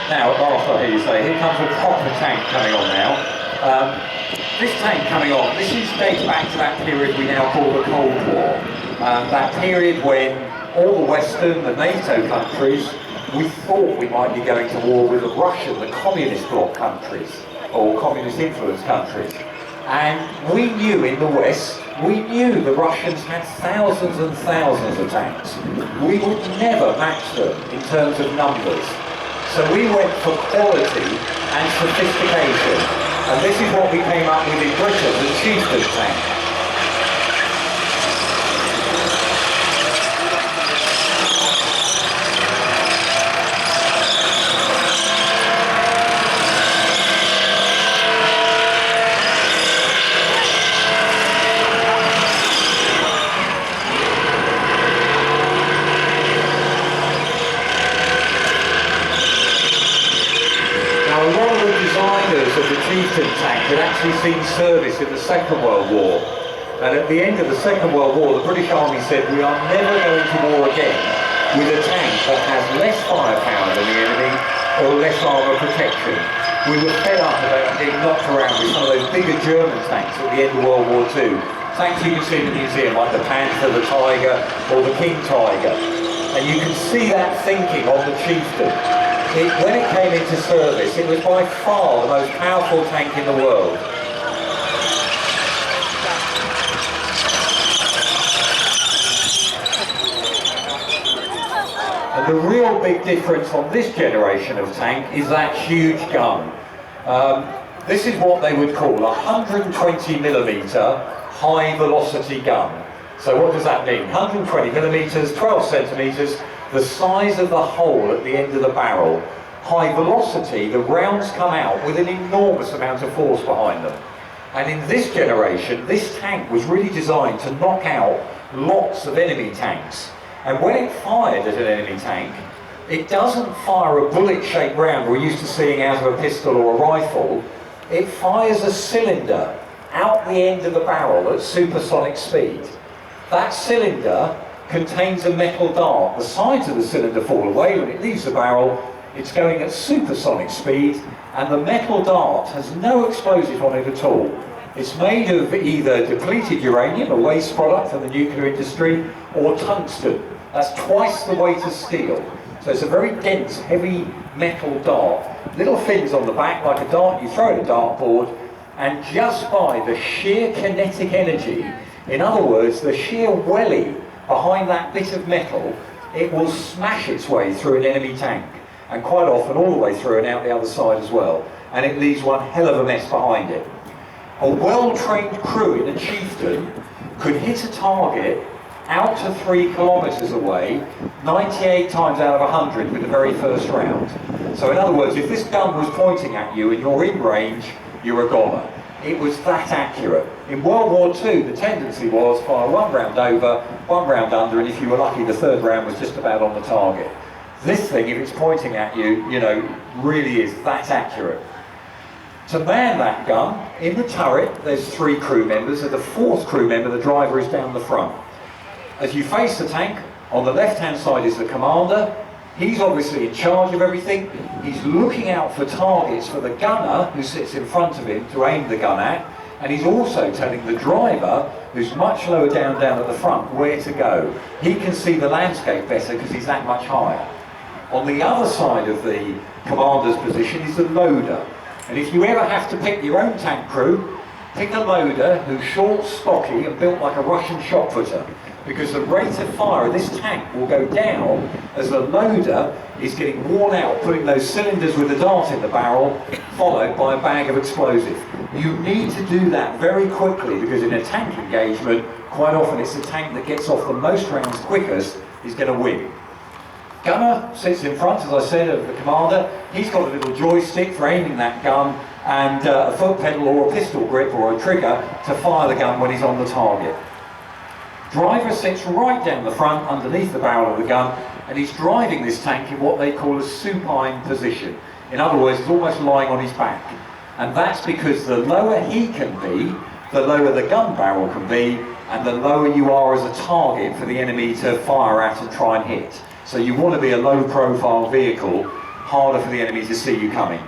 Now, at last I hear you say, here comes a proper tank coming on now. This tank coming on, this is dates back to that period we now call the Cold War. That period when all the Western, the NATO countries, we thought we might be going to war with the Russian, the communist bloc countries, or communist influenced countries. And we knew in the West, we knew the Russians had thousands and thousands of tanks. We would never match them in terms of numbers. So we went for quality and sophistication. And this is what we came up with in Britain, the Cheiftan tank. Of the Cheiftan tank had actually seen service in the Second World War, and at the end of the Second World War the British Army said we are never going to war again with a tank that has less firepower than the enemy or less armour protection. We were fed up about being knocked around with some of those bigger German tanks at the end of World War II. Tanks you can see in the museum like the Panther, the Tiger or the King Tiger, and you can see that thinking on the Cheiftan. When it came into service, it was by far the most powerful tank in the world. And the real big difference on this generation of tank is that huge gun. This is what they would call a 120mm high velocity gun. So what does that mean? 120mm, 12 centimetres, the size of the hole at the end of the barrel. High velocity, the rounds come out with an enormous amount of force behind them. And in this generation, this tank was really designed to knock out lots of enemy tanks. And when it fired at an enemy tank, it doesn't fire a bullet-shaped round we're used to seeing out of a pistol or a rifle. It fires a cylinder out the end of the barrel at supersonic speed. That cylinder contains a metal dart. The sides of the cylinder fall away when it leaves the barrel. It's going at supersonic speed, and the metal dart has no explosive on it at all. It's made of either depleted uranium, a waste product from the nuclear industry, or tungsten. That's twice the weight of steel. So it's a very dense, heavy metal dart. Little fins on the back like a dart you throw at a dartboard, and just by the sheer kinetic energy, in other words, the sheer welly behind that bit of metal, it will smash its way through an enemy tank, and quite often all the way through and out the other side as well, and it leaves one hell of a mess behind it. A well-trained crew in a Cheiftan could hit a target out to 3 kilometres away 98 times out of 100 with the very first round. So in other words, if this gun was pointing at you and you're in range, you're a goner. It was that accurate. In World War II, the tendency was fire one round over, one round under, and if you were lucky, the third round was just about on the target. This thing, if it's pointing at you, you know, really is that accurate. To man that gun, in the turret, there's 3 crew members, and the 4th crew member, the driver, is down the front. As you face the tank, on the left-hand side is the commander. He's obviously in charge of everything. He's looking out for targets for the gunner who sits in front of him to aim the gun at, and he's also telling the driver, who's much lower down at the front, where to go. He can see the landscape better because he's that much higher. On the other side of the commander's position is the loader. And if you ever have to pick your own tank crew, pick a loader who's short, stocky, and built like a Russian shot putter, because the rate of fire of this tank will go down as the loader is getting worn out, putting those cylinders with the dart in the barrel, followed by a bag of explosive. You need to do that very quickly, because in a tank engagement, quite often it's the tank that gets off the most rounds quickest is going to win. Gunner sits in front, as I said, of the commander. He's got a little joystick for aiming that gun, and a foot pedal or a pistol grip or a trigger to fire the gun when he's on the target. Driver sits right down the front underneath the barrel of the gun, and he's driving this tank in what they call a supine position. In other words, he's almost lying on his back. And that's because the lower he can be, the lower the gun barrel can be, and the lower you are as a target for the enemy to fire at and try and hit. So you want to be a low profile vehicle harder for the enemy to see you coming.